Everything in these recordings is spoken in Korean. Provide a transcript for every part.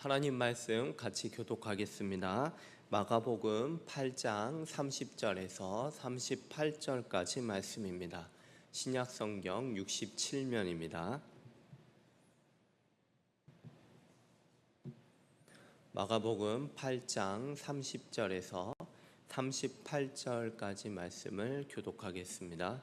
하나님 말씀 같이 교독하겠습니다. 마가복음 8장 30절에서 38절까지 말씀입니다. 신약성경 67면입니다. 마가복음 8장 30절에서 38절까지 말씀을 교독하겠습니다.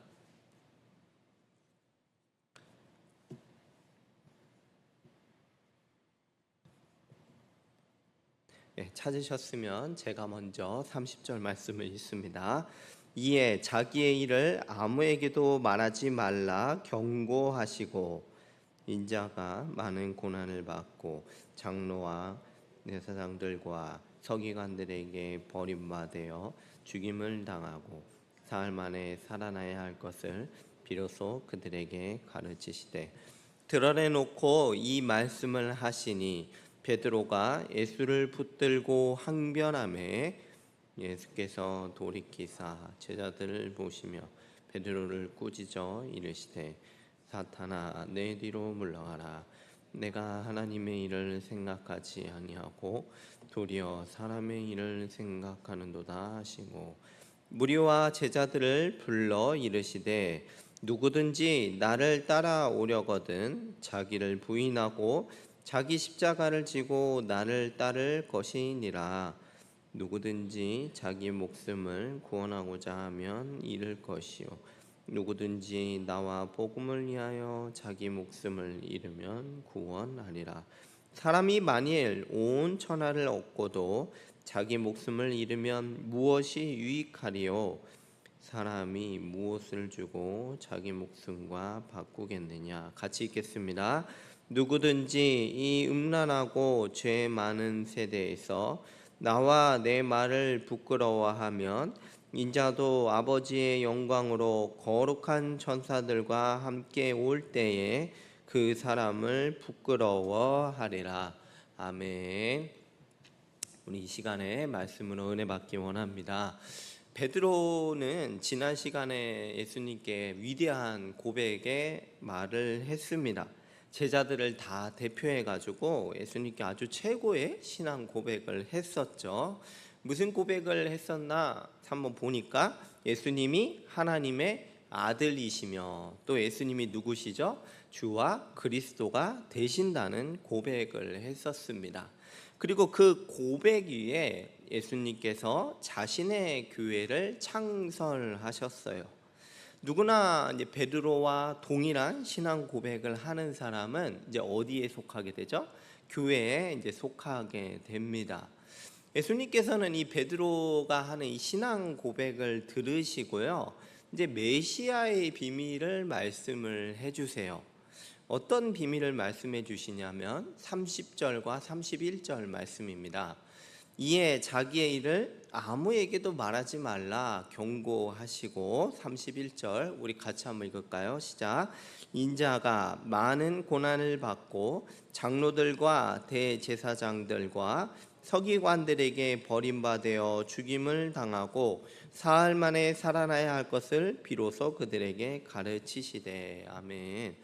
찾으셨으면 제가 먼저 30절 말씀을 읽습니다. 이에 자기의 일을 아무에게도 말하지 말라 경고하시고 인자가 많은 고난을 받고 장로와 대제사장들과 서기관들에게 버림받아 죽임을 당하고 사흘 만에 살아나야 할 것을 비로소 그들에게 가르치시되 드러내놓고 이 말씀을 하시니 베드로가 예수를 붙들고 항변하매 예수께서 돌이키사 제자들을 보시며 베드로를 꾸짖어 이르시되 사탄아 내 뒤로 물러가라. 내가 하나님의 일을 생각하지 아니하고 도리어 사람의 일을 생각하는도다 하시고 무리와 제자들을 불러 이르시되 누구든지 나를 따라오려거든 자기를 부인하고 자기 십자가를 지고 나를 따를 것이니라. 누구든지 자기 목숨을 구원하고자 하면 잃을 것이요 누구든지 나와 복음을 위하여 자기 목숨을 잃으면 구원하리라. 사람이 만일 온 천하를 얻고도 자기 목숨을 잃으면 무엇이 유익하리요? 사람이 무엇을 주고 자기 목숨과 바꾸겠느냐? 같이 읽겠습니다. 누구든지 이 음란하고 죄 많은 세대에서 나와 내 말을 부끄러워하면 인자도 아버지의 영광으로 거룩한 천사들과 함께 올 때에 그 사람을 부끄러워하리라. 아멘. 우리 이 시간에 말씀으로 은혜 받기 원합니다. 베드로는 지난 시간에 예수님께 위대한 고백의 말을 했습니다. 제자들을 다 대표해 가지고 예수님께 아주 최고의 신앙 고백을 했었죠. 무슨 고백을 했었나 한번 보니까 예수님이 하나님의 아들이시며 또 예수님이 누구시죠? 주와 그리스도가 되신다는 고백을 했었습니다. 그리고 그 고백 위에 예수님께서 자신의 교회를 창설하셨어요. 누구나 이제 베드로와 동일한 신앙 고백을 하는 사람은 이제 어디에 속하게 되죠? 교회에 이제 속하게 됩니다. 예수님께서는 이 베드로가 하는 이 신앙 고백을 들으시고요, 이제 메시아의 비밀을 말씀을 해주세요. 어떤 비밀을 말씀해 주시냐면 30절과 31절 말씀입니다. 이에 자기의 일을 아무에게도 말하지 말라 경고하시고 31절 우리 같이 한번 읽을까요? 시작. 인자가 많은 고난을 받고 장로들과 대제사장들과 서기관들에게 버림받아 죽임을 당하고 사흘 만에 살아나야 할 것을 비로소 그들에게 가르치시되. 아멘.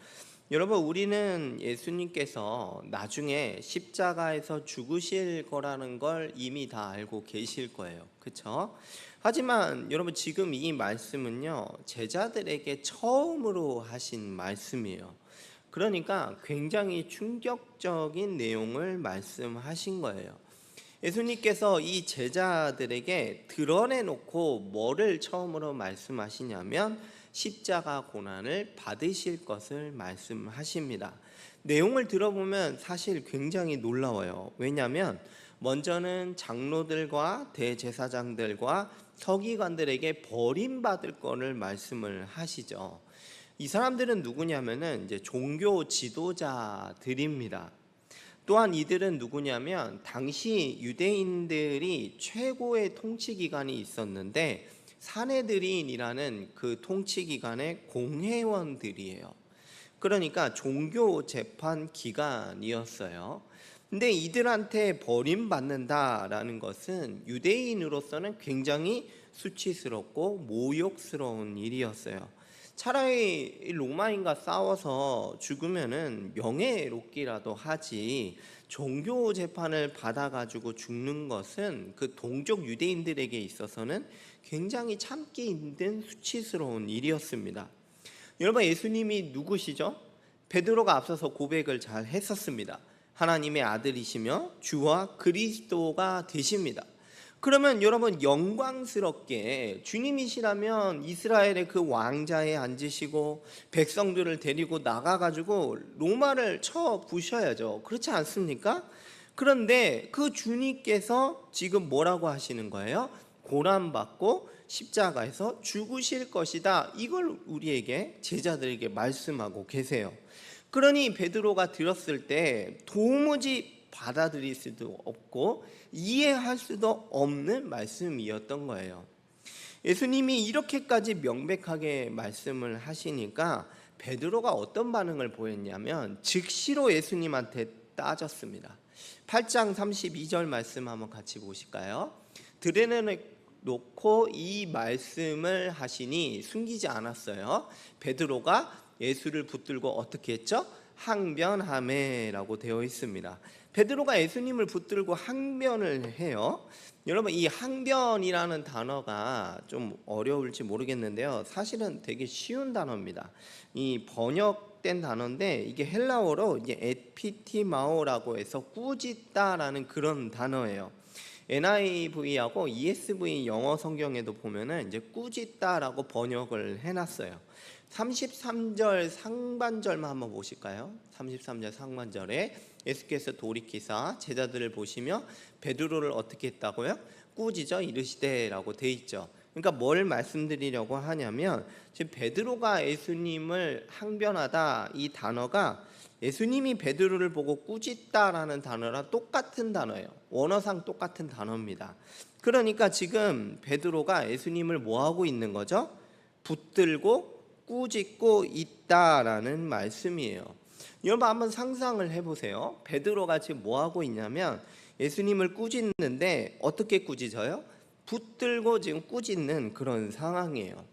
여러분, 우리는 예수님께서 나중에 십자가에서 죽으실 거라는 걸 이미 다 알고 계실 거예요. 그렇죠? 하지만 여러분, 지금 이 말씀은요, 제자들에게 처음으로 하신 말씀이에요. 그러니까 굉장히 충격적인 내용을 말씀하신 거예요. 예수님께서 이 제자들에게 드러내놓고 뭐를 처음으로 말씀하시냐면 십자가 고난을 받으실 것을 말씀하십니다. 내용을 들어보면 사실 굉장히 놀라워요. 왜냐하면 먼저는 장로들과 대제사장들과 서기관들에게 버림받을 것을 말씀을 하시죠. 이 사람들은 누구냐면은 이제 종교 지도자들입니다. 또한 이들은 누구냐면 당시 유대인들이 최고의 통치 기관이 있었는데 사내들인이라는 그 통치 기관의 공회원들이에요. 그러니까 종교 재판 기관이었어요. 근데 이들한테 버림받는다라는 것은 유대인으로서는 굉장히 수치스럽고 모욕스러운 일이었어요. 차라리 이 로마인과 싸워서 죽으면은 명예롭기라도 하지, 종교 재판을 받아가지고 죽는 것은 그 동족 유대인들에게 있어서는 굉장히 참기 힘든 수치스러운 일이었습니다. 여러분, 예수님이 누구시죠? 베드로가 앞서서 고백을 잘 했었습니다. 하나님의 아들이시며 주와 그리스도가 되십니다. 그러면 여러분, 영광스럽게 주님이시라면 이스라엘의 그 왕자에 앉으시고 백성들을 데리고 나가가지고 로마를 쳐 부셔야죠. 그렇지 않습니까? 그런데 그 주님께서 지금 뭐라고 하시는 거예요? 고난받고 십자가에서 죽으실 것이다. 이걸 우리에게, 제자들에게 말씀하고 계세요. 그러니 베드로가 들었을 때 도무지 받아들일 수도 없고 이해할 수도 없는 말씀이었던 거예요. 예수님이 이렇게까지 명백하게 말씀을 하시니까 베드로가 어떤 반응을 보였냐면 즉시로 예수님한테 따졌습니다. 8장 32절 말씀 한번 같이 보실까요? 드러내놓고 이 말씀을 하시니 숨기지 않았어요. 베드로가 예수를 붙들고 어떻게 했죠? 항변하매라고 되어 있습니다. 베드로가 예수님을 붙들고 항변을 해요. 여러분, 이 항변이라는 단어가 좀 어려울지 모르겠는데요, 사실은 되게 쉬운 단어입니다. 이 번역된 단어인데 이게 헬라어로 이제 에피티마오라고 해서 꾸짖다라는 그런 단어예요. NIV하고 ESV 영어 성경에도 보면은 이제 꾸짖다라고 번역을 해놨어요. 33절 상반절만 한번 보실까요? 33절 상반절에 예수께서 돌이키사 제자들을 보시며 베드로를 어떻게 했다고요? 꾸짖어 이르시되라고 돼 있죠. 그러니까 뭘 말씀드리려고 하냐면, 지금 베드로가 예수님을 항변하다, 이 단어가 예수님이 베드로를 보고 꾸짖다라는 단어랑 똑같은 단어예요. 원어상 똑같은 단어입니다. 그러니까 지금 베드로가 예수님을 뭐 하고 있는 거죠? 붙들고 꾸짖고 있다라는 말씀이에요. 여러분, 한번 상상을 해보세요. 베드로가 지금 뭐 하고 있냐면 예수님을 꾸짖는데 어떻게 꾸짖어요? 붙들고 지금 꾸짖는 그런 상황이에요.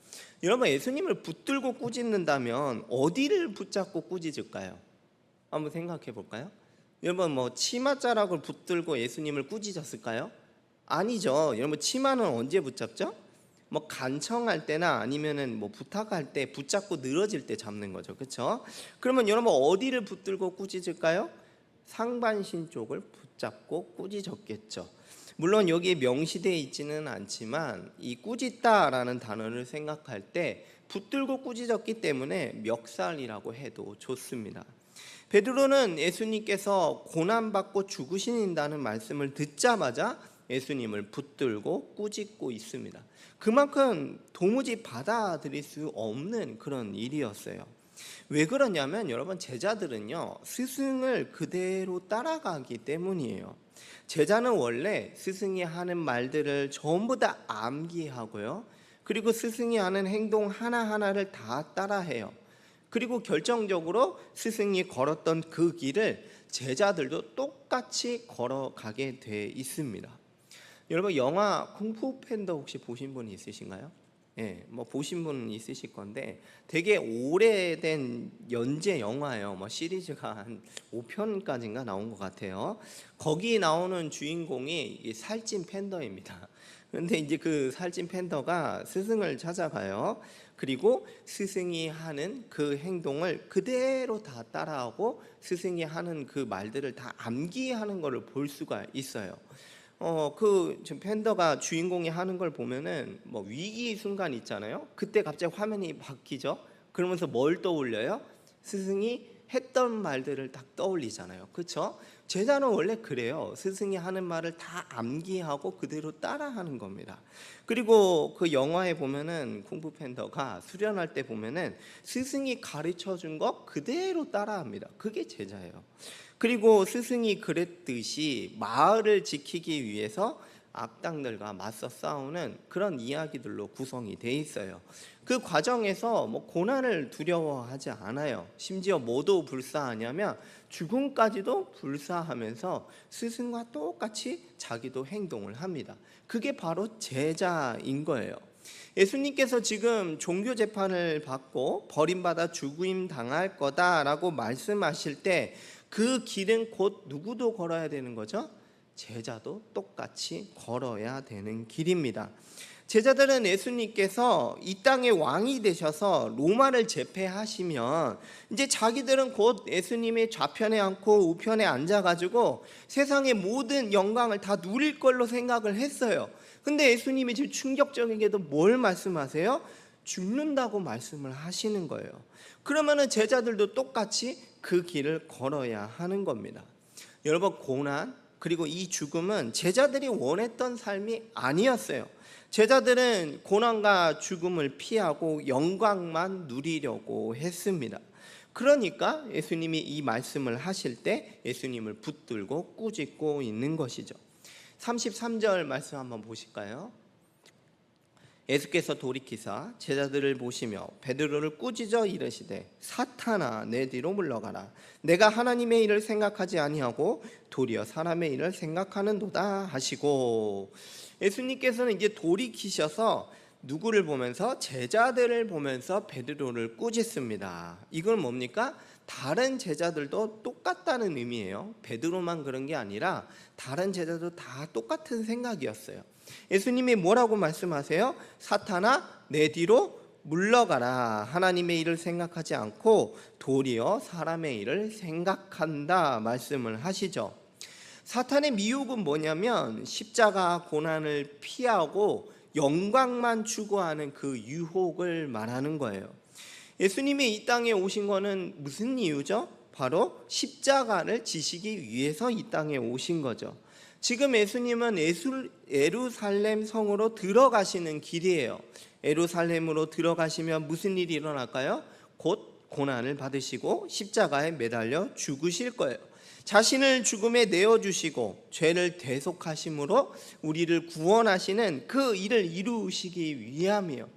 여러분, 예수님을 붙들고 꾸짖는다면 어디를 붙잡고 꾸짖을까요? 한번 생각해 볼까요? 여러분, 뭐 치맛자락을 붙들고 예수님을 꾸짖었을까요? 아니죠. 여러분, 치마는 언제 붙잡죠? 뭐 간청할 때나 아니면은 뭐 부탁할 때 붙잡고 늘어질 때 잡는 거죠. 그렇죠? 그러면 여러분, 어디를 붙들고 꾸짖을까요? 상반신 쪽을 붙잡고 꾸짖었겠죠. 물론 여기에 명시되어 있지는 않지만 이 꾸짖다라는 단어를 생각할 때 붙들고 꾸짖었기 때문에 멱살이라고 해도 좋습니다. 베드로는 예수님께서 고난받고 죽으신다는 말씀을 듣자마자 예수님을 붙들고 꾸짖고 있습니다. 그만큼 도무지 받아들일 수 없는 그런 일이었어요. 왜 그러냐면 여러분, 제자들은요, 스승을 그대로 따라가기 때문이에요. 제자는 원래 스승이 하는 말들을 전부 다 암기하고요, 그리고 스승이 하는 행동 하나하나를 다 따라해요. 그리고 결정적으로 스승이 걸었던 그 길을 제자들도 똑같이 걸어가게 돼 있습니다. 여러분, 영화 쿵푸 팬더 혹시 보신 분 있으신가요? 예, 뭐 보신 분 있으실 건데 되게 오래된 연재 영화예요. 뭐 시리즈가 한 5편까지인가 나온 것 같아요. 거기 나오는 주인공이 살찐 팬더입니다. 그런데 이제 그 살찐 팬더가 스승을 찾아가요. 그리고 스승이 하는 그 행동을 그대로 다 따라하고 스승이 하는 그 말들을 다 암기하는 것을 볼 수가 있어요. 지금 팬더가 주인공이 하는 걸 보면은 뭐 위기 순간 있잖아요. 그때 갑자기 화면이 바뀌죠. 그러면서 뭘 떠올려요? 스승이 했던 말들을 딱 떠올리잖아요. 그렇죠? 제자는 원래 그래요. 스승이 하는 말을 다 암기하고 그대로 따라하는 겁니다. 그리고 그 영화에 보면은 쿵푸 팬더가 수련할 때 보면은 스승이 가르쳐 준 거 그대로 따라합니다. 그게 제자예요. 그리고 스승이 그랬듯이 마을을 지키기 위해서 악당들과 맞서 싸우는 그런 이야기들로 구성이 돼 있어요. 그 과정에서 뭐 고난을 두려워하지 않아요. 심지어 뭐도 불사하냐면 죽음까지도 불사하면서 스승과 똑같이 자기도 행동을 합니다. 그게 바로 제자인 거예요. 예수님께서 지금 종교 재판을 받고 버림받아 죽임 당할 거다라고 말씀하실 때 그 길은 곧 누구도 걸어야 되는 거죠? 제자도 똑같이 걸어야 되는 길입니다. 제자들은 예수님께서 이 땅의 왕이 되셔서 로마를 제패하시면 이제 자기들은 곧 예수님의 좌편에 앉고 우편에 앉아가지고 세상의 모든 영광을 다 누릴 걸로 생각을 했어요. 근데 예수님이 지금 충격적이게도 뭘 말씀하세요? 죽는다고 말씀을 하시는 거예요. 그러면은 제자들도 똑같이 그 길을 걸어야 하는 겁니다. 여러분, 고난 그리고 이 죽음은 제자들이 원했던 삶이 아니었어요. 제자들은 고난과 죽음을 피하고 영광만 누리려고 했습니다. 그러니까 예수님이 이 말씀을 하실 때 예수님을 붙들고 꾸짖고 있는 것이죠. 33절 말씀 한번 보실까요? 예수께서 돌이키사 제자들을 보시며 베드로를 꾸짖어 이르시되 사탄아 내 뒤로 물러가라. 내가 하나님의 일을 생각하지 아니하고 도리어 사람의 일을 생각하는도다 하시고, 예수님께서는 이제 돌이키셔서 누구를 보면서? 제자들을 보면서 베드로를 꾸짖습니다. 이건 뭡니까? 다른 제자들도 똑같다는 의미예요. 베드로만 그런 게 아니라 다른 제자도 다 똑같은 생각이었어요. 예수님이 뭐라고 말씀하세요? 사탄아 내 뒤로 물러가라. 하나님의 일을 생각하지 않고 도리어 사람의 일을 생각한다 말씀을 하시죠. 사탄의 미혹은 뭐냐면 십자가 고난을 피하고 영광만 추구하는 그 유혹을 말하는 거예요. 예수님이 이 땅에 오신 거는 무슨 이유죠? 바로 십자가를 지시기 위해서 이 땅에 오신 거죠. 지금 예수님은 예루살렘 성으로 들어가시는 길이에요. 예루살렘으로 들어가시면 무슨 일이 일어날까요? 곧 고난을 받으시고 십자가에 매달려 죽으실 거예요. 자신을 죽음에 내어주시고 죄를 대속하심으로 우리를 구원하시는 그 일을 이루시기 위함이에요.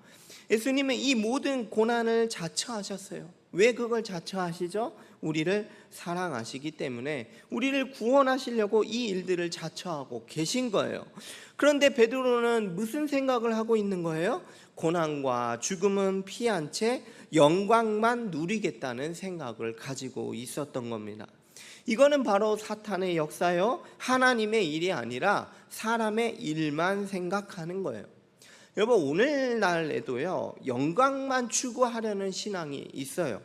예수님은 이 모든 고난을 자처하셨어요. 왜 그걸 자처하시죠? 우리를 사랑하시기 때문에 우리를 구원하시려고 이 일들을 자처하고 계신 거예요. 그런데 베드로는 무슨 생각을 하고 있는 거예요? 고난과 죽음은 피한 채 영광만 누리겠다는 생각을 가지고 있었던 겁니다. 이거는 바로 사탄의 역사요, 하나님의 일이 아니라 사람의 일만 생각하는 거예요. 여러분, 오늘날에도요 영광만 추구하려는 신앙이 있어요.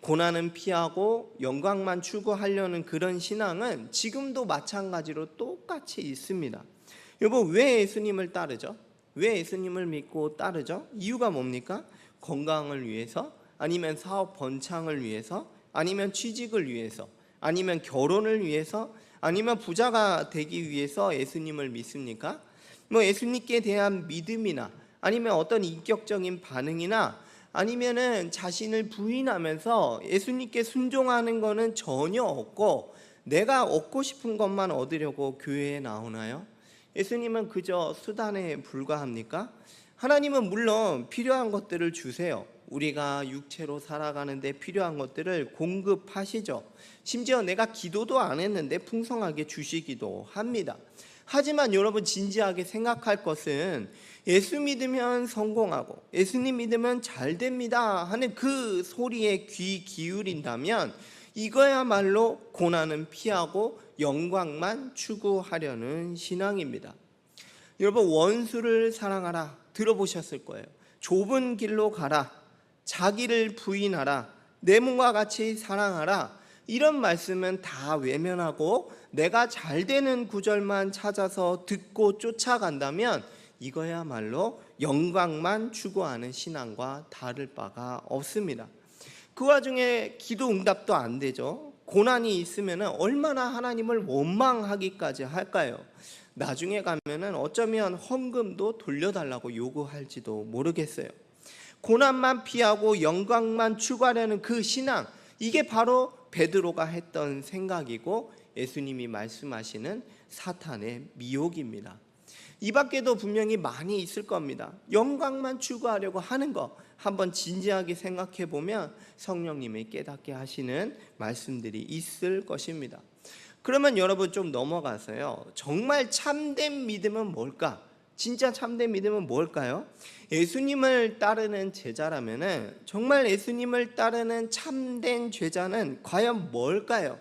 고난은 피하고 영광만 추구하려는 그런 신앙은 지금도 마찬가지로 똑같이 있습니다. 여러분, 왜 예수님을 따르죠? 왜 예수님을 믿고 따르죠? 이유가 뭡니까? 건강을 위해서? 아니면 사업 번창을 위해서? 아니면 취직을 위해서? 아니면 결혼을 위해서? 아니면 부자가 되기 위해서 예수님을 믿습니까? 예수님께 대한 믿음이나 아니면 어떤 인격적인 반응이나 아니면은 자신을 부인하면서 예수님께 순종하는 것은 전혀 없고 내가 얻고 싶은 것만 얻으려고 교회에 나오나요? 예수님은 그저 수단에 불과합니까? 하나님은 물론 필요한 것들을 주세요. 우리가 육체로 살아가는데 필요한 것들을 공급하시죠. 심지어 내가 기도도 안 했는데 풍성하게 주시기도 합니다. 하지만 여러분, 진지하게 생각할 것은 예수 믿으면 성공하고 예수님 믿으면 잘 됩니다 하는 그 소리에 귀 기울인다면 이거야말로 고난은 피하고 영광만 추구하려는 신앙입니다. 여러분, 원수를 사랑하라 들어보셨을 거예요. 좁은 길로 가라, 자기를 부인하라, 내 몸과 같이 사랑하라, 이런 말씀은 다 외면하고 내가 잘 되는 구절만 찾아서 듣고 쫓아간다면 이거야말로 영광만 추구하는 신앙과 다를 바가 없습니다. 그 와중에 기도 응답도 안 되죠. 고난이 있으면 얼마나 하나님을 원망하기까지 할까요? 나중에 가면은 어쩌면 헌금도 돌려달라고 요구할지도 모르겠어요. 고난만 피하고 영광만 추구하려는 그 신앙, 이게 바로 베드로가 했던 생각이고 예수님이 말씀하시는 사탄의 미혹입니다. 이 밖에도 분명히 많이 있을 겁니다. 영광만 추구하려고 하는 거 한번 진지하게 생각해 보면 성령님이 깨닫게 하시는 말씀들이 있을 것입니다. 그러면 여러분, 좀 넘어가서요, 정말 참된 믿음은 뭘까? 진짜 참된 믿음은 뭘까요? 예수님을 따르는 제자라면은, 정말 예수님을 따르는 참된 제자는 과연 뭘까요?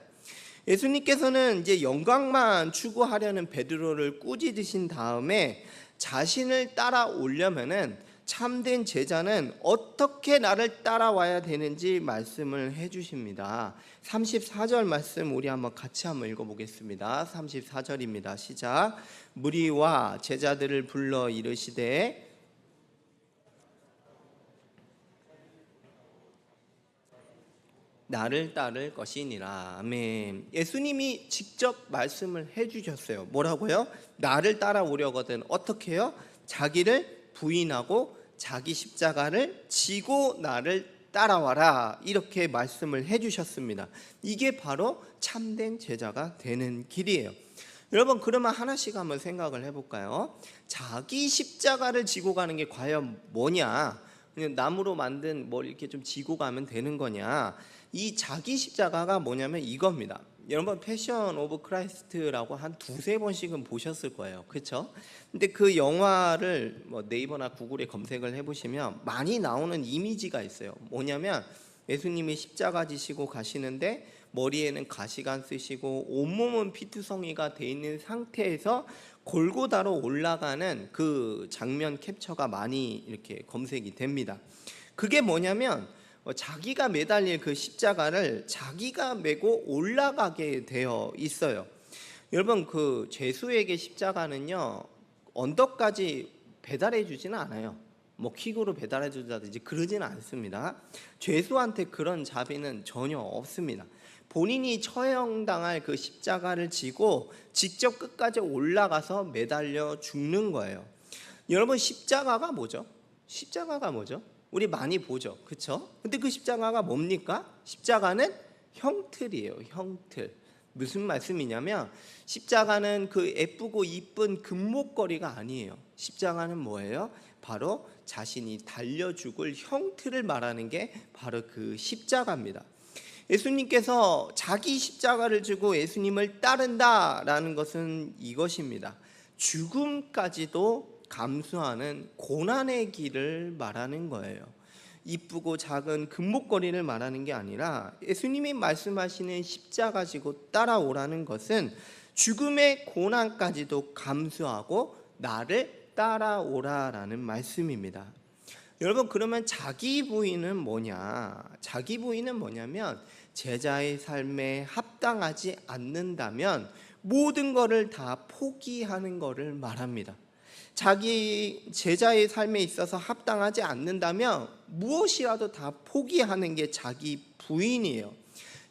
예수님께서는 이제 영광만 추구하려는 베드로를 꾸짖으신 다음에 자신을 따라오려면은 참된 제자는 어떻게 나를 따라와야 되는지 말씀을 해주십니다. 34절 말씀 우리 같이 한번 읽어보겠습니다. 34절입니다. 시작. 무리와 제자들을 불러 이르시되 나를 따를 것이니라. 아멘. 예수님이 직접 말씀을 해주셨어요. 뭐라고요? 나를 따라오려거든 어떻게 해요? 자기를 부인하고 자기 십자가를 지고 나를 따라와라, 이렇게 말씀을 해주셨습니다. 이게 바로 참된 제자가 되는 길이에요. 여러분, 그러면 하나씩 한번 생각을 해볼까요? 자기 십자가를 지고 가는 게 과연 뭐냐? 그냥 나무로 만든 뭘 이렇게 좀 지고 가면 되는 거냐? 이 자기 십자가가 뭐냐면 이겁니다. 여러분, 패션 오브 크라이스트라고 한 두세 번씩은 보셨을 거예요. 그렇죠? 근데 그 영화를 네이버나 구글에 검색을 해보시면 많이 나오는 이미지가 있어요. 뭐냐면 예수님이 십자가 지시고 가시는데 머리에는 가시관 쓰시고 온몸은 피투성이가 돼 있는 상태에서 골고다로 올라가는 그 장면 캡처가 많이 이렇게 검색이 됩니다. 그게 뭐냐면 자기가 매달릴 그 십자가를 자기가 메고 올라가게 되어 있어요. 여러분, 그 죄수에게 십자가는요, 언덕까지 배달해 주지는 않아요. 퀵으로 배달해 주다든지 그러지는 않습니다. 죄수한테 그런 자비는 전혀 없습니다. 본인이 처형당할 그 십자가를 지고 직접 끝까지 올라가서 매달려 죽는 거예요. 여러분, 십자가가 뭐죠? 십자가가 뭐죠? 우리 많이 보죠, 그렇죠? 근데 그 십자가가 뭡니까? 십자가는 형틀이에요. 형틀. 무슨 말씀이냐면 십자가는 그 예쁘고 이쁜 금목걸이가 아니에요. 십자가는 뭐예요? 바로 자신이 달려 죽을 형틀을 말하는 게 바로 그 십자가입니다. 예수님께서 자기 십자가를 지고 예수님을 따른다라는 것은 이것입니다. 죽음까지도 감수하는 고난의 길을 말하는 거예요. 이쁘고 작은 금목걸이를 말하는 게 아니라 예수님이 말씀하시는 십자가 지고 따라오라는 것은 죽음의 고난까지도 감수하고 나를 따라오라라는 말씀입니다. 여러분, 그러면 자기 부인은 뭐냐? 자기 부인은 뭐냐면 제자의 삶에 합당하지 않는다면 모든 것을 다 포기하는 것을 말합니다. 자기 제자의 삶에 있어서 합당하지 않는다면 무엇이라도 다 포기하는 게 자기 부인이에요.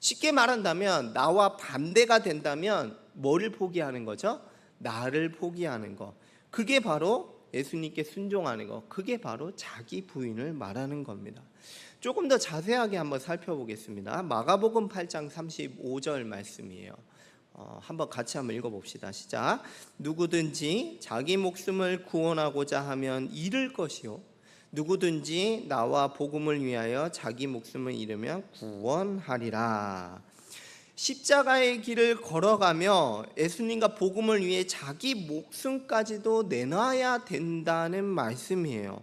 쉽게 말한다면 나와 반대가 된다면 뭐를 포기하는 거죠? 나를 포기하는 거. 그게 바로 예수님께 순종하는 거. 그게 바로 자기 부인을 말하는 겁니다. 조금 더 자세하게 한번 살펴보겠습니다. 마가복음 8장 35절 말씀이에요. 한번 같이 한번 읽어봅시다. 시작. 누구든지 자기 목숨을 구원하고자 하면 잃을 것이요, 누구든지 나와 복음을 위하여 자기 목숨을 잃으면 구원하리라. 십자가의 길을 걸어가며 예수님과 복음을 위해 자기 목숨까지도 내놔야 된다는 말씀이에요.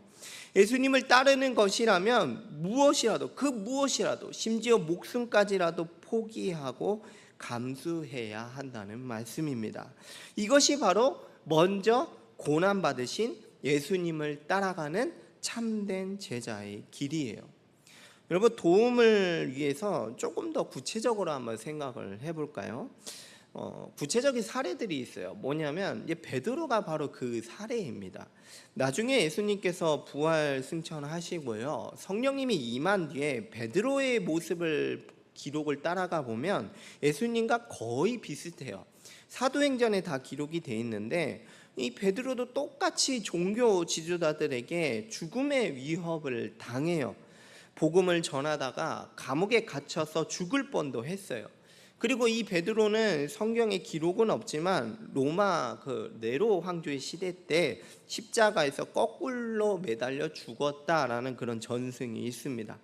예수님을 따르는 것이라면 무엇이라도, 그 무엇이라도, 심지어 목숨까지라도 포기하고 감수해야 한다는 말씀입니다. 이것이 바로 먼저 고난받으신 예수님을 따라가는 참된 제자의 길이에요. 여러분, 도움을 위해서 조금 더 구체적으로 한번 생각을 해볼까요? 구체적인 사례들이 있어요. 뭐냐면 베드로가 바로 그 사례입니다. 나중에 예수님께서 부활 승천하시고요, 성령님이 임한 뒤에 베드로의 모습을 기록을 따라가 보면 예수님과 거의 비슷해요. 사도행전에 다 기록이 돼 있는데 이 베드로도 똑같이 종교 지도자들에게 죽음의 위협을 당해요. 복음을 전하다가 감옥에 갇혀서 죽을 뻔도 했어요. 그리고 이 베드로는 성경에 기록은 없지만 로마 네로 황제의 시대 때 십자가에서 거꾸로 매달려 죽었다라는 그런 전승이 있습니다.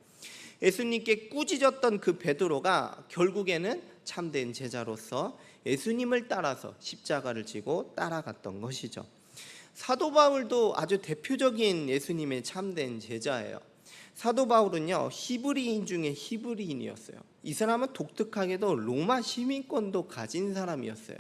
예수님께 꾸짖었던 그 베드로가 결국에는 참된 제자로서 예수님을 따라서 십자가를 지고 따라갔던 것이죠. 사도 바울도 아주 대표적인 예수님의 참된 제자예요. 사도 바울은요, 히브리인 중에 히브리인이었어요. 이 사람은 독특하게도 로마 시민권도 가진 사람이었어요.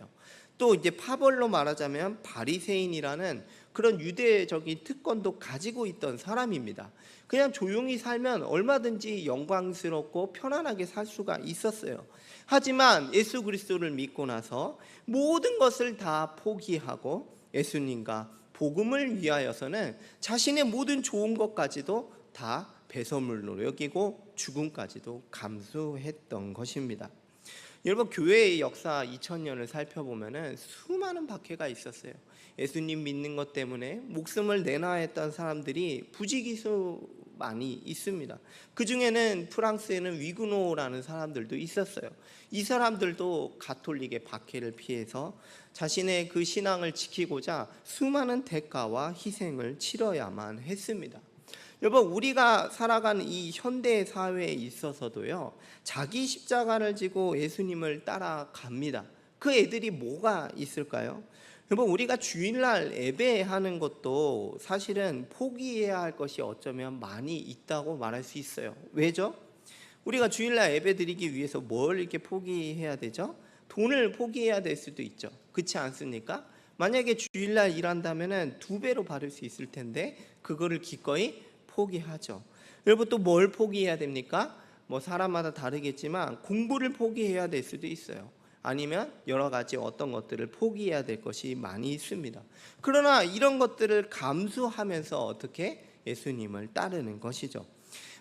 또 이제 파벌로 말하자면 바리새인이라는 그런 유대적인 특권도 가지고 있던 사람입니다. 그냥 조용히 살면 얼마든지 영광스럽고 편안하게 살 수가 있었어요. 하지만 예수 그리스도를 믿고 나서 모든 것을 다 포기하고 예수님과 복음을 위하여서는 자신의 모든 좋은 것까지도 다 배설물로 여기고 죽음까지도 감수했던 것입니다. 여러분, 교회의 역사 2000년을 살펴보면 수많은 박해가 있었어요. 예수님 믿는 것 때문에 목숨을 내놔야 했던 사람들이 부지기수 많이 있습니다. 그 중에는 프랑스에는 위그노라는 사람들도 있었어요. 이 사람들도 가톨릭의 박해를 피해서 자신의 그 신앙을 지키고자 수많은 대가와 희생을 치러야만 했습니다. 여러분, 우리가 살아가는 이 현대 사회에 있어서도요, 자기 십자가를 지고 예수님을 따라갑니다. 그 애들이 뭐가 있을까요? 여러분, 우리가 주일날 예배하는 것도 사실은 포기해야 할 것이 어쩌면 많이 있다고 말할 수 있어요. 왜죠? 우리가 주일날 예배 드리기 위해서 뭘 이렇게 포기해야 되죠? 돈을 포기해야 될 수도 있죠. 그렇지 않습니까? 만약에 주일날 일한다면 2배로 받을 수 있을 텐데 그거를 기꺼이 포기하죠. 여러분, 또 뭘 포기해야 됩니까? 뭐 사람마다 다르겠지만 공부를 포기해야 될 수도 있어요. 아니면 여러 가지 어떤 것들을 포기해야 될 것이 많이 있습니다. 그러나 이런 것들을 감수하면서 어떻게 예수님을 따르는 것이죠.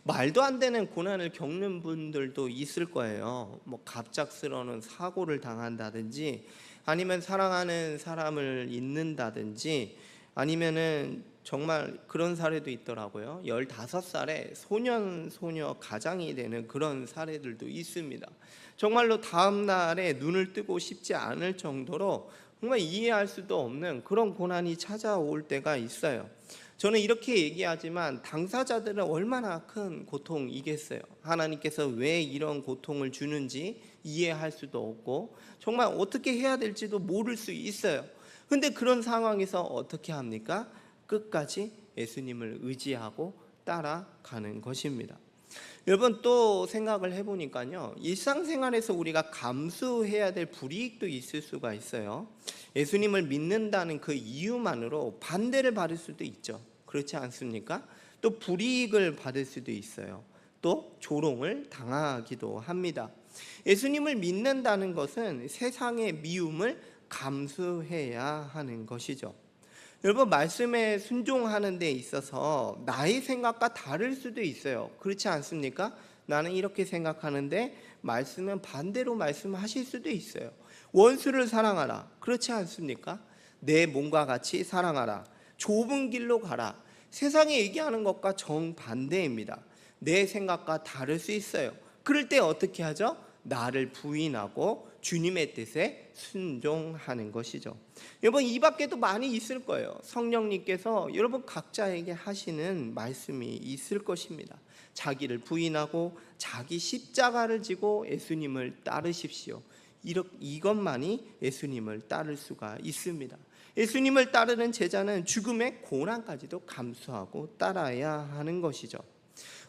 말도 안 되는 고난을 겪는 분들도 있을 거예요. 뭐 갑작스러운 사고를 당한다든지, 아니면 사랑하는 사람을 잃는다든지, 아니면은 정말 그런 사례도 있더라고요. 15살에 소녀 가장이 되는 그런 사례들도 있습니다. 정말로 다음 날에 눈을 뜨고 싶지 않을 정도로 정말 이해할 수도 없는 그런 고난이 찾아올 때가 있어요. 저는 이렇게 얘기하지만 당사자들은 얼마나 큰 고통이겠어요. 하나님께서 왜 이런 고통을 주는지 이해할 수도 없고 정말 어떻게 해야 될지도 모를 수 있어요. 근데 그런 상황에서 어떻게 합니까? 끝까지 예수님을 의지하고 따라가는 것입니다. 여러분, 또 생각을 해보니까요, 일상생활에서 우리가 감수해야 될 불이익도 있을 수가 있어요. 예수님을 믿는다는 그 이유만으로 반대를 받을 수도 있죠. 그렇지 않습니까? 또 불이익을 받을 수도 있어요. 또 조롱을 당하기도 합니다. 예수님을 믿는다는 것은 세상의 미움을 감수해야 하는 것이죠. 여러분, 말씀에 순종하는 데 있어서 나의 생각과 다를 수도 있어요. 그렇지 않습니까? 나는 이렇게 생각하는데 말씀은 반대로 말씀하실 수도 있어요. 원수를 사랑하라. 그렇지 않습니까? 내 몸과 같이 사랑하라. 좁은 길로 가라. 세상에 얘기하는 것과 정반대입니다. 내 생각과 다를 수 있어요. 그럴 때 어떻게 하죠? 나를 부인하고 주님의 뜻에 순종하는 것이죠. 여러분, 이 밖에도 많이 있을 거예요. 성령님께서 여러분 각자에게 하시는 말씀이 있을 것입니다. 자기를 부인하고 자기 십자가를 지고 예수님을 따르십시오. 이것만이 예수님을 따를 수가 있습니다. 예수님을 따르는 제자는 죽음의 고난까지도 감수하고 따라야 하는 것이죠.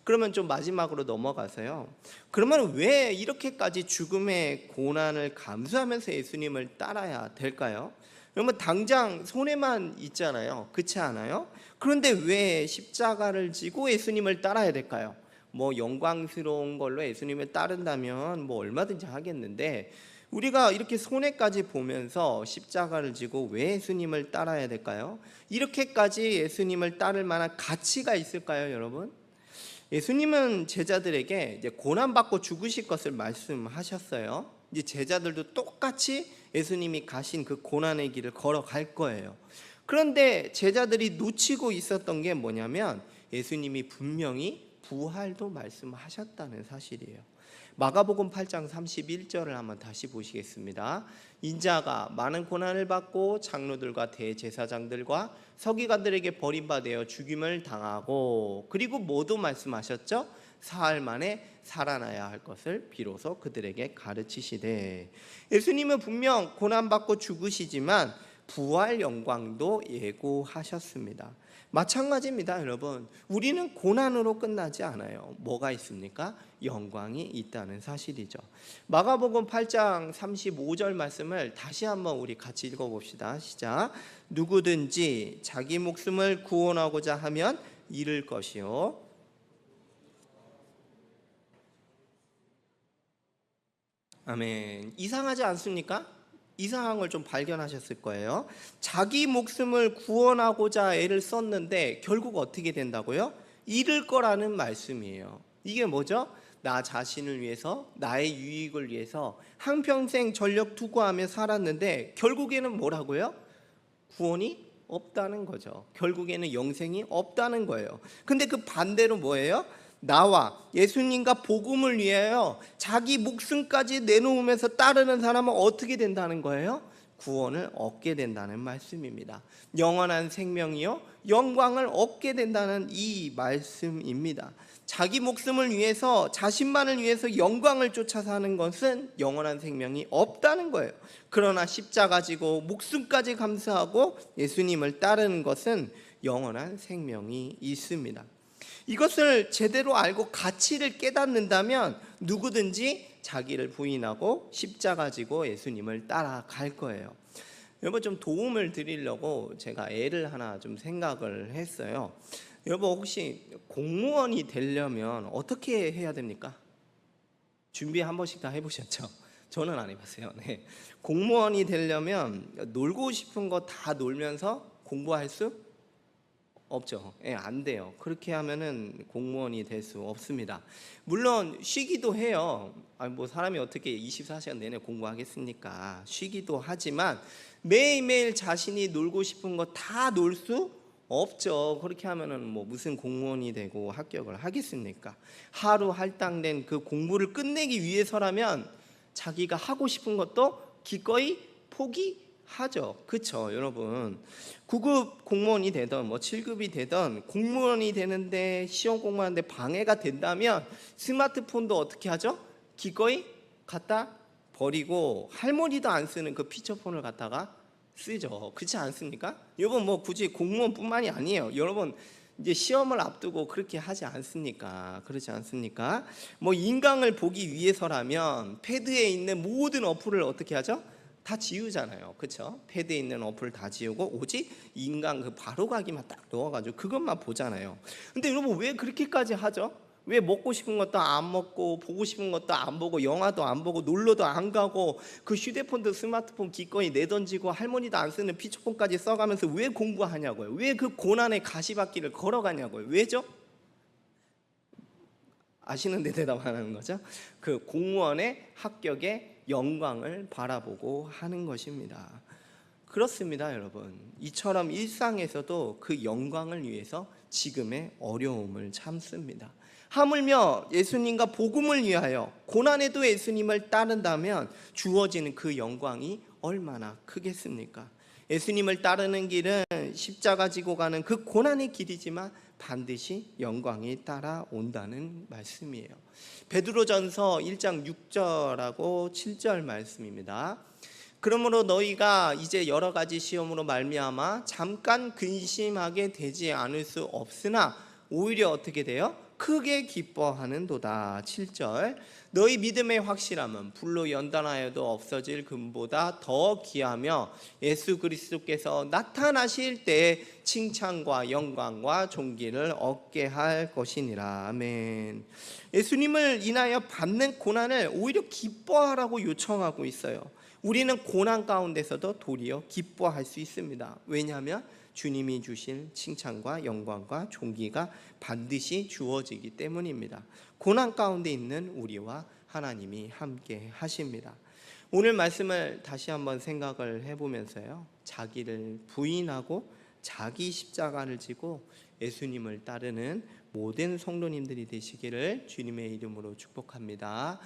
그러면 좀 마지막으로 넘어가서요, 그러면 왜 이렇게까지 죽음의 고난을 감수하면서 예수님을 따라야 될까요? 여러분, 당장 손해만 있잖아요. 그렇지 않아요? 그런데 왜 십자가를 지고 예수님을 따라야 될까요? 뭐 영광스러운 걸로 예수님을 따른다면 뭐 얼마든지 하겠는데, 우리가 이렇게 손해까지 보면서 십자가를 지고 왜 예수님을 따라야 될까요? 이렇게까지 예수님을 따를 만한 가치가 있을까요, 여러분? 예수님은 제자들에게 이제 고난받고 죽으실 것을 말씀하셨어요. 이제 제자들도 똑같이 예수님이 가신 그 고난의 길을 걸어갈 거예요. 그런데 제자들이 놓치고 있었던 게 뭐냐면 예수님이 분명히 부활도 말씀하셨다는 사실이에요. 마가복음 8장 31절을 한번 다시 보시겠습니다. 인자가 많은 고난을 받고 장로들과 대제사장들과 서기관들에게 버림받아 죽임을 당하고, 그리고 뭐도 말씀하셨죠? 사흘 만에 살아나야 할 것을 비로소 그들에게 가르치시되, 예수님은 분명 고난받고 죽으시지만 부활 영광도 예고하셨습니다. 마찬가지입니다, 여러분. 우리는 고난으로 끝나지 않아요. 뭐가 있습니까? 영광이 있다는 사실이죠. 마가복음 8장 35절 말씀을 다시 한번 우리 같이 읽어봅시다. 시작. 누구든지 자기 목숨을 구원하고자 하면 잃을 것이요. 아멘. 이상하지 않습니까? 이상한 걸 좀 발견하셨을 거예요. 자기 목숨을 구원하고자 애를 썼는데 결국 어떻게 된다고요? 잃을 거라는 말씀이에요. 이게 뭐죠? 나 자신을 위해서, 나의 유익을 위해서 한평생 전력 투구하며 살았는데 결국에는 뭐라고요? 구원이 없다는 거죠. 결국에는 영생이 없다는 거예요. 근데 그 반대로 뭐예요? 나와 예수님과 복음을 위하여 자기 목숨까지 내놓으면서 따르는 사람은 어떻게 된다는 거예요? 구원을 얻게 된다는 말씀입니다. 영원한 생명이요 영광을 얻게 된다는 이 말씀입니다. 자기 목숨을 위해서, 자신만을 위해서 영광을 쫓아 사는 것은 영원한 생명이 없다는 거예요. 그러나 십자가 지고 목숨까지 감수하고 예수님을 따르는 것은 영원한 생명이 있습니다. 이것을 제대로 알고 가치를 깨닫는다면 누구든지 자기를 부인하고 십자가 지고 예수님을 따라갈 거예요. 여러분, 좀 도움을 드리려고 제가 애를 하나 좀 생각을 했어요. 여러분, 혹시 공무원이 되려면 어떻게 해야 됩니까? 준비 한 번씩 다 해보셨죠? 저는 안 해봤어요. 네. 공무원이 되려면 놀고 싶은 거 다 놀면서 공부할 수 없죠. 안 돼요. 그렇게 하면은 공무원이 될 수 없습니다. 물론 쉬기도 해요. 뭐 사람이 어떻게 24시간 내내 공부하겠습니까? 쉬기도 하지만 매일매일 자신이 놀고 싶은 거 다 놀 수 없죠. 그렇게 하면은 뭐 무슨 공무원이 되고 합격을 하겠습니까? 하루 할당된 그 공부를 끝내기 위해서라면 자기가 하고 싶은 것도 기꺼이 포기하죠. 그렇죠, 여러분. 9급 공무원이 되던 뭐 7급이 되던 공무원이 되는데 시험 공부하는데 방해가 된다면 스마트폰도 어떻게 하죠? 기꺼이 갖다 버리고 할머니도 안 쓰는 그 피처폰을 갖다가 쓰죠. 그렇지 않습니까? 여러분, 뭐 굳이 공무원뿐만이 아니에요. 여러분, 이제 시험을 앞두고 그렇게 하지 않습니까? 그렇지 않습니까? 뭐 인강을 보기 위해서라면 패드에 있는 모든 어플을 어떻게 하죠? 다 지우잖아요. 그렇죠? 패드에 있는 어플 다 지우고 오직 인강 그 바로가기만 딱 넣어가지고 그것만 보잖아요. 근데 여러분, 왜 그렇게까지 하죠? 왜 먹고 싶은 것도 안 먹고 보고 싶은 것도 안 보고 영화도 안 보고 놀러도 안 가고 그 휴대폰도 스마트폰 기꺼이 내던지고 할머니도 안 쓰는 피처폰까지 써가면서 왜 공부하냐고요? 왜 그 고난의 가시밭길을 걸어가냐고요? 왜죠? 아시는데 대답 안 하는 거죠? 그 공무원의 합격의 영광을 바라보고 하는 것입니다. 그렇습니다, 여러분. 이처럼 일상에서도 그 영광을 위해서 지금의 어려움을 참습니다. 하물며 예수님과 복음을 위하여 고난에도 예수님을 따른다면 주어지는 그 영광이 얼마나 크겠습니까? 예수님을 따르는 길은 십자가 지고 가는 그 고난의 길이지만 반드시 영광이 따라온다는 말씀이에요. 베드로전서 1장 6절하고 7절 말씀입니다. 그러므로 너희가 이제 여러 가지 시험으로 말미암아 잠깐 근심하게 되지 않을 수 없으나 오히려 어떻게 돼요? 크게 기뻐하는도다. 7절. 너희 믿음의 확실함은 불로 연단하여도 없어질 금보다 더 귀하며 예수 그리스도께서 나타나실 때 칭찬과 영광과 존귀를 얻게 할 것이니라. 아멘. 예수님을 인하여 받는 고난을 오히려 기뻐하라고 요청하고 있어요. 우리는 고난 가운데서도 도리어 기뻐할 수 있습니다. 왜냐하면 주님이 주신 칭찬과 영광과 존귀가 반드시 주어지기 때문입니다. 고난 가운데 있는 우리와 하나님이 함께 하십니다. 오늘 말씀을 다시 한번 생각을 해보면서요, 자기를 부인하고 자기 십자가를 지고 예수님을 따르는 모든 성도님들이 되시기를 주님의 이름으로 축복합니다.